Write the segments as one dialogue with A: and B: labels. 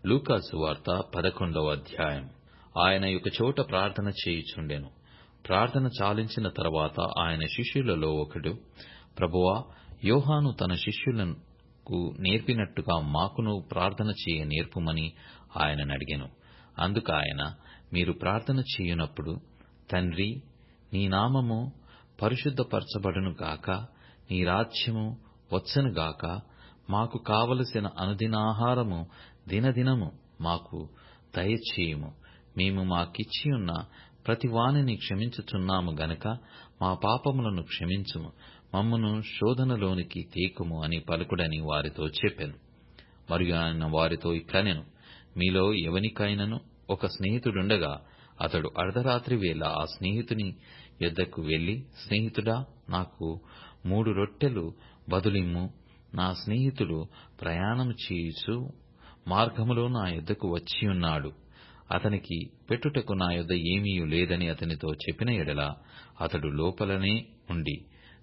A: లూకా సువార్త 11వ అధ్యాయం. ఆయన ఒక చోట ప్రార్థన చేయుచుండెను. ప్రార్థన చాలించిన తరువాత ఆయన శిష్యులలో ఒకడు, ప్రభువా, యోహాను తన శిష్యులకు నేర్పినట్టుగా మాకును ప్రార్థన చేయ నేర్పుమని ఆయననడిగెను. అందుకాయన, మీరు ప్రార్థన చేయునప్పుడు, తండ్రి, నీ నామము పరిశుద్ధపరచబడును గాక, నీ రాజ్యము వచ్చును గాక, మాకు కావలసిన అనుదినాహారము దినదినము మాకు దయచేయుము. మేము మాకిచ్చియున్న ప్రతి వానిని క్షమించుచున్నాము గనుక మా పాపములను క్షమించుము, మమ్మును శోధనలోనికి తేకుము అని పలుకుడని వారితో చెప్పెను. మరియు ఆయన వారితో ఇట్లనెను, మీలో ఎవనికైనను ఒక స్నేహితుడుండగా అతడు అర్ధరాత్రి వేళ ఆ స్నేహితుని యొద్దకు వెళ్లి, స్నేహితుడా, నాకు 3 రొట్టెలు బదులిమ్ము, నా స్నేహితుడు ప్రయాణము చేయుచు మార్గములో నా యొద్దకు వచ్చియున్నాడు, అతనికి పెట్టుటకు నా యొద్ద ఏమీయూ లేదని అతనితో చెప్పిన ఎడల, అతడు లోపలనే ఉండి,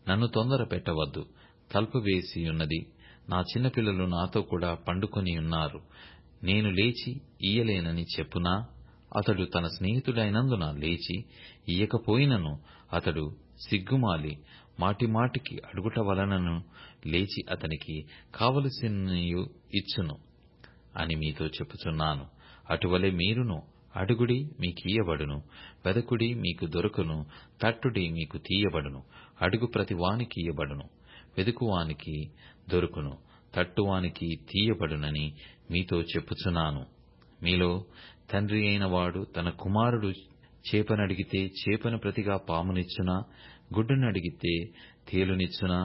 A: నన్ను తొందర పెట్టవద్దు, తలుపు వేసియున్నది, నా చిన్నపిల్లలు నాతో కూడా పండుకొనియున్నారు, నేను లేచి ఇయ్యలేనని చెప్పునా? అతడు తన స్నేహితుడైనందున లేచి ఇయ్యకపోయినను అతడు సిగ్గుమాలి మాటిమాటికి అడుగుట వలనను లేచి అతనికి కావలసినయు ఇచ్చును అని మీతో చెప్పుచున్నాను. అటువలే మీరును అడుగుడి, మీకియ్యబడును, వెదకుడి, మీకు దొరకును, తట్టుడి, మీకు తీయబడును. అడుగు ప్రతి వానికి ఇయ్యబడును, వెదుకువానికి దొరుకును, తట్టువానికి తీయబడునని మీతో చెప్పుచున్నాను. మీలో తండ్రి అయిన వాడు తన కుమారుడు చేపనడిగితే చేపను ప్రతిగా పామునిచ్చునా? గుడ్డునడిగితే తేలునిచ్చునా?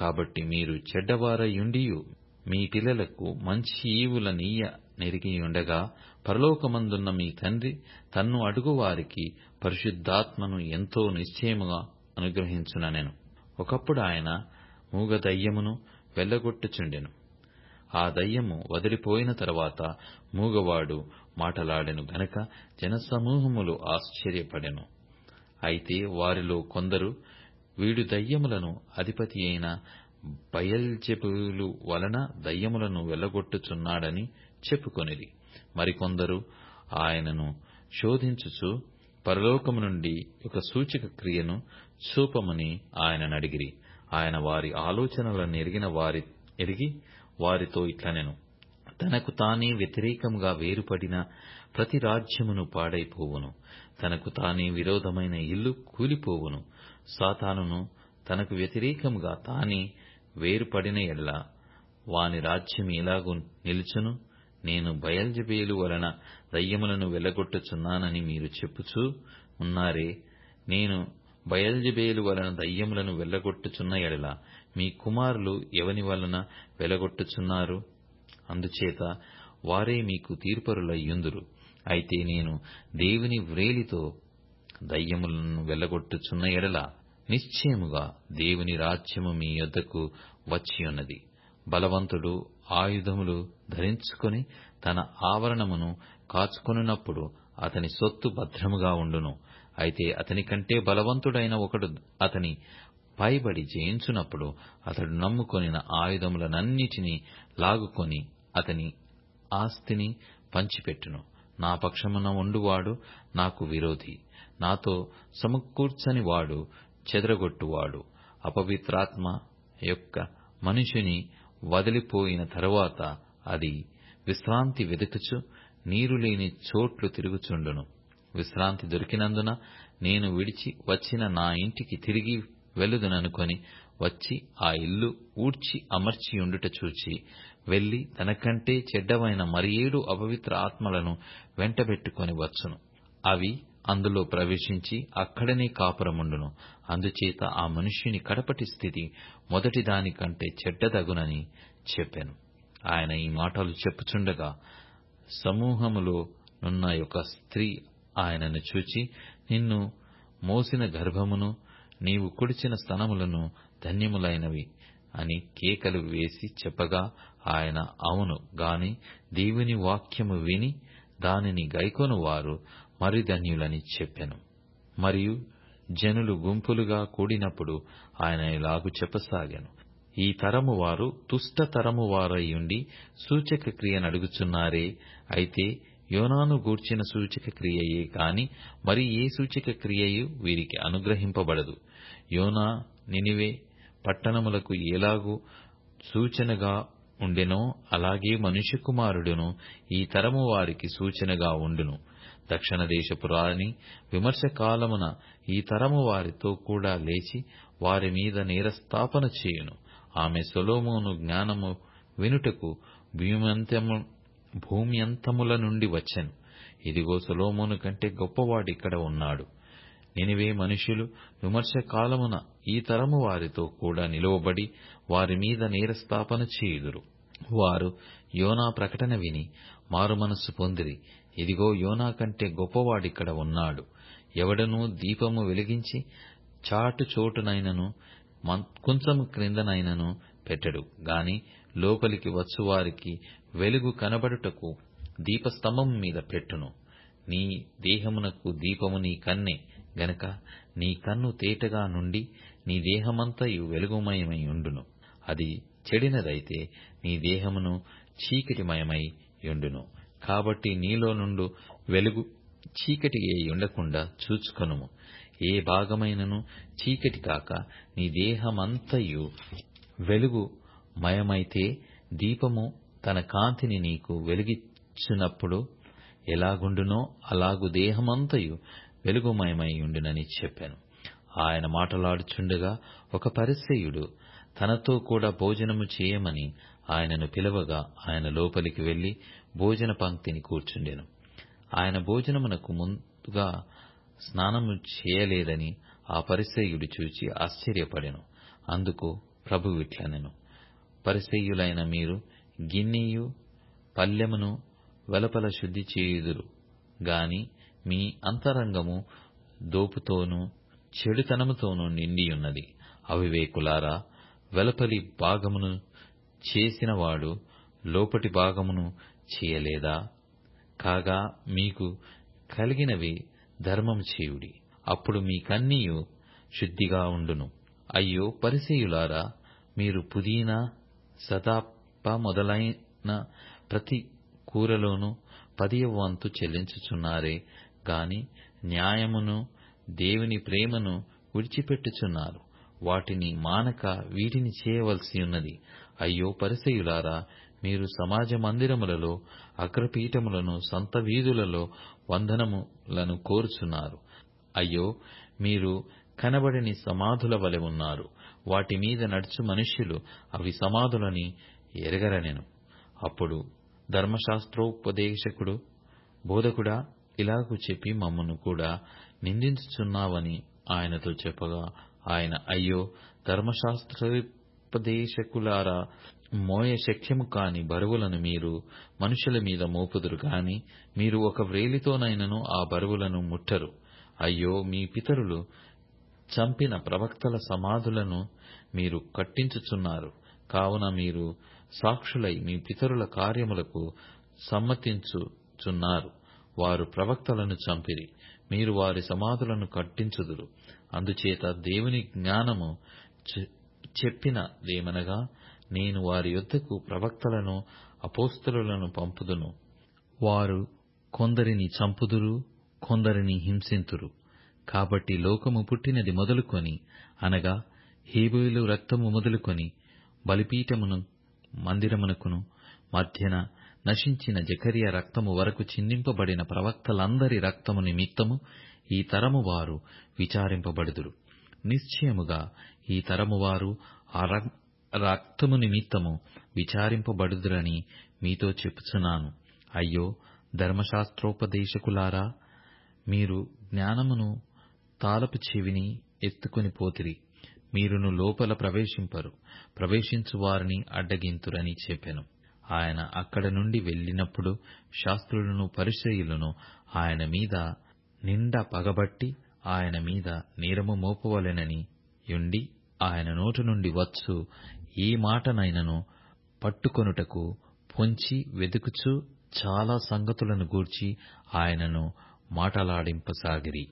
A: కాబట్టి మీరు చెడ్డవారయుండియు మీ పిల్లలకు మంచి ఈవులనీయ నెరిగియుండగా, పరలోకమందున్న మీ తండ్రి తన్ను అడుగువారికి పరిశుద్ధాత్మను ఎంతో నిశ్చయముగా అనుగ్రహించుననెను. ఒకప్పుడు ఆయన మూగ దయ్యమును వెళ్ళగొట్టుచుండెను. ఆ దయ్యము వదిలిపోయిన తరువాత మూగవాడు మాటలాడెను గనక జనసమూహములు ఆశ్చర్యపడెను. అయితే వారిలో కొందరు, వీడు దయ్యములను అధిపతి అయిన బయల్జెబూలు వలన దయ్యములను వెళ్ళగొట్టుచున్నాడని చెప్పుకొనిరి. మరికొందరు ఆయనను శోధించుచు, పరలోకము నుండి ఒక సూచక క్రియను చూపమని ఆయననడిగిరి. ఆయన వారి ఆలోచనలను ఎరిగి వారితో ఇట్లనెను, తనకు తానే వ్యతిరేకముగా వేరుపడిన ప్రతి రాజ్యమును పాడైపోవును, తనకు తానే విరోధమైన ఇల్లు కూలిపోవును. సాతానును తనకు వ్యతిరేకముగా తానే వేరుపడిన ఎడల వాని రాజ్యం ఎలాగూ నిలుచును? నేను బయల్జెబూలు వలన దయ్యములను వెళ్ళగొట్టుచున్నానని మీరు చెప్పుచూ ఉన్నారే. నేను బయల్జెబూలు వలన దయ్యములను వెళ్ళగొట్టుచున్న ఎడల మీ కుమారులు ఎవని వలన వెళ్ళగొట్టుచున్నారు? అందుచేత వారే మీకు తీర్పరులయ్యుందురు. అయితే నేను దేవుని వ్రేలితో దయ్యములను వెళ్ళగొట్టుచున్న ఎడల నిశ్చయముగా దేవుని రాజ్యము మీ యొద్దకు వచ్చియున్నది. బలవంతుడు ఆయుధములు ధరించుకొని తన ఆవరణమును కాచుకొనున్నప్పుడు అతని సొత్తు భద్రముగా ఉండును. అయితే అతనికంటే బలవంతుడైన ఒకడు అతని పైబడి జయించునప్పుడు అతడు నమ్ముకొనిన ఆయుధములనన్నిటినీ లాగుకొని అతని ఆస్తిని పంచిపెట్టును. నా పక్షమున ఉండువాడు నాకు విరోధి, నాతో సమకూర్చని వాడు చెదరగొట్టువాడు. అపవిత్రాత్మ యొక్క మనిషిని వదిలిపోయిన తరువాత అది విశ్రాంతి వెదుకుచు నీరు లేని చోట్లు తిరుగుచుండును. విశ్రాంతి దొరికినందున నేను విడిచి వచ్చిన నా ఇంటికి తిరిగి వెళ్ళుదుననుకొని వచ్చి ఆ ఇల్లు ఊడ్చి అమర్చియుండుట చూచి వెళ్లి తనకంటే చెడ్డవైన మరి 7 అపవిత్ర ఆత్మలను వెంటబెట్టుకొని వచ్చును. అవి అందులో ప్రవేశించి అక్కడనే కాపురముండును. అందుచేత ఆ మనుష్యుని కడపటి స్థితి మొదటి దానికంటే చెడ్డదగునని చెప్పెను. ఆయన ఈ మాటలు చెప్పుచుండగా సమూహములో నున్న ఒక స్త్రీ ఆయనను చూచి, నిన్ను మోసిన గర్భమును నీవు కుడిచిన స్తనములను ధన్యములైనవి అని కేకలు వేసి చెప్పగా, ఆయన అవును గాని దేవుని వాక్యము విని దానిని గైకొను వారు మరి ధన్యులని చెప్పెను. మరియు జనులు గుంపులుగా కూడినప్పుడు ఆయన ఇలాగు చెప్పసాగాను, ఈ తరము వారు దుష్ట తరము వారయ్యుండి సూచక క్రియనడుగుచున్నారే. అయితే యోనాను గూర్చిన సూచక క్రియయే కాని మరి ఏ సూచక క్రియయు వీరికి అనుగ్రహింపబడదు. యోనా నినివే పట్టణములకు ఎలాగూ సూచనగా ఉండెనో అలాగే మనుష్యకుమారుడును ఈ తరము వారికి సూచనగా ఉండును. దక్షిణ దేశపు రాణి విమర్శ కాలమున ఈ తరము వారితో కూడా లేచి వారి మీద నేరస్థాపన చేయును. ఆమె సొలొమోను జ్ఞానము వినుటకు భూమ్యంతముల నుండి వచ్చెను. ఇదిగో, సొలొమోను కంటే గొప్పవాడిక్కడ ఉన్నాడు. నినివే మనుష్యులు విమర్శ కాలమున ఈ తరము వారితో కూడా నిలువబడి వారి మీద నేరస్థాపన చేయుదురు. వారు యోనా ప్రకటన విని మారుమనస్సు పొందిరి. ఇదిగో, యోనా కంటే గొప్పవాడిక్కడ ఉన్నాడు. ఎవడనూ దీపము వెలిగించి చాటు చోటునైనను కుంచము క్రిందనైనను పెట్టడు గాని లోపలికి వచ్చువారికి వెలుగు కనబడుటకు దీపస్తంభము మీద పెట్టును. నీ దేహమునకు దీపము నీ కన్నే గనుక నీ కన్ను తేటగా నుండి నీ దేహమంతయు వెలుగుమయమై ఉండును. అది చెడినదైతే నీ దేహమును చీకటిమయమై యుండును. కాబట్టి నీలో నుండు వెలుగు చీకటి ఉండకుండా చూచుకొనుము. ఏ భాగమైనను చీకటి కాక నీ దేహమంతయు వెలుగు మయమైతే దీపము తన కాంతిని నీకు వెలిగించినప్పుడు ఎలాగుండునో అలాగు దేహమంతయు వెలుగుమయమై ఉండునని చెప్పాను. ఆయన మాటలాడుచుండగా ఒక పరిసయ్యుడు తనతో కూడా భోజనము చేయమని ఆయనను పిలవగా ఆయన లోపలికి వెళ్లి భోజన పంక్తిని కూర్చుండెను. ఆయన భోజనమునకు ముందుగా స్నానము చేయలేదని ఆ పరిసయ్యుడు చూచి ఆశ్చర్యపడెను. అందుకు ప్రభువు ఇట్లనెను, పరిసయ్యులైన మీరు గిన్నెయు పల్లెమును వెలుపల శుద్ధి చేయుదురు గాని మీ అంతరంగము దోపుతోనూ చెడుతనముతోనూ నిండియున్నది. అవివేకులారా, వెలుపలి భాగమును చేసినవాడు లోపటి భాగమును చేయలేదా? కాగా మీకు కలిగినవి ధర్మము చేయుడి, అప్పుడు మీకన్నీయు శుద్ధిగా ఉండును. అయ్యో పరిసయ్యులారా, మీరు పుదీనా సదాప్ప మొదలైన ప్రతి కూరలోనూ 10వ వంతు చెల్లించుచున్నారే గాని న్యాయమును దేవుని ప్రేమను విడిచిపెట్టుచున్నారు. వాటిని మానక వీటిని చేయవలసి ఉన్నది. అయ్యో పరిసయ్యులారా, మీరు సమాజ మందిరములలో అగ్రపీఠములను సంత వీధులలో వందనములను కోరుచున్నారు. అయ్యో, మీరు కనబడని సమాధుల వలె ఉన్నారు. వాటి మీద నడుచు మనుష్యులు అవి సమాధులని ఎరగరనెను. అప్పుడు ధర్మశాస్త్రోపదేశకుడు, బోధకుడా, ఇలాగు చెప్పి మమ్మను కూడా నిందించుచున్నావని ఆయనతో చెప్పగా ఆయన, అయ్యో ధర్మశాస్త్రోపదేశకులారా, మోయ శక్యము కాని బరువులను మీరు మనుషుల మీద మోపుదురు గాని మీరు ఒక వ్రేలితోనైనను ఆ బరువులను ముట్టరు. అయ్యో, మీ పితరులు చంపిన ప్రవక్తల సమాధులను మీరు కట్టించుచున్నారు. కావున మీరు సాక్షులై మీ పితరుల కార్యములకు సమ్మతించుచున్నారు. వారు ప్రవక్తలను చంపిరి, మీరు వారి సమాధులను కట్టించుదురు. అందుచేత దేవుని జ్ఞానము చెప్పినదేమనగా, నేను వారి యొద్దకు ప్రవక్తలను అపోస్తలులను పంపుదును. వారు కొందరిని చంపుదురు, కొందరిని హింసింతురు. కాబట్టి లోకము పుట్టినది మొదలుకొని, అనగా హేబేలు రక్తము మొదలుకొని బలిపీఠమును మందిరమునకును మధ్యన నశించిన జకరియా రక్తము వరకు చిందింపబడిన ప్రవక్తలందరి రక్తము నిమిత్తము ఈ తరము వారు విచారింపబడుదురు. నిశ్చయముగా ఈ తరము వారు ఆ రక్తము నిమిత్తము విచారింపబడుదురని మీతో చెప్పుచున్నాను. అయ్యో ధర్మశాస్త్రోపదేశకులారా, మీరు జ్ఞానమును తాళపు చెవిని ఎత్తుకొని పోతిరి, మీరును లోపల ప్రవేశింపరు, ప్రవేశించు వారిని అడ్డగింతురని చెప్పెను. ఆయన అక్కడ నుండి వెళ్ళినప్పుడు శాస్త్రులను పరిసయ్యులను ఆయన మీద నిండా పగబట్టి ఆయన మీద నేరము మోపవలెనని యుండి, ఆయన నోటి నుండి వచ్చు ఏ మాటనైనను పట్టుకొనుటకు పొంచి వెదుకుచు చాలా సంగతులను గూర్చి ఆయనను మాటలాడింపసాగిరి.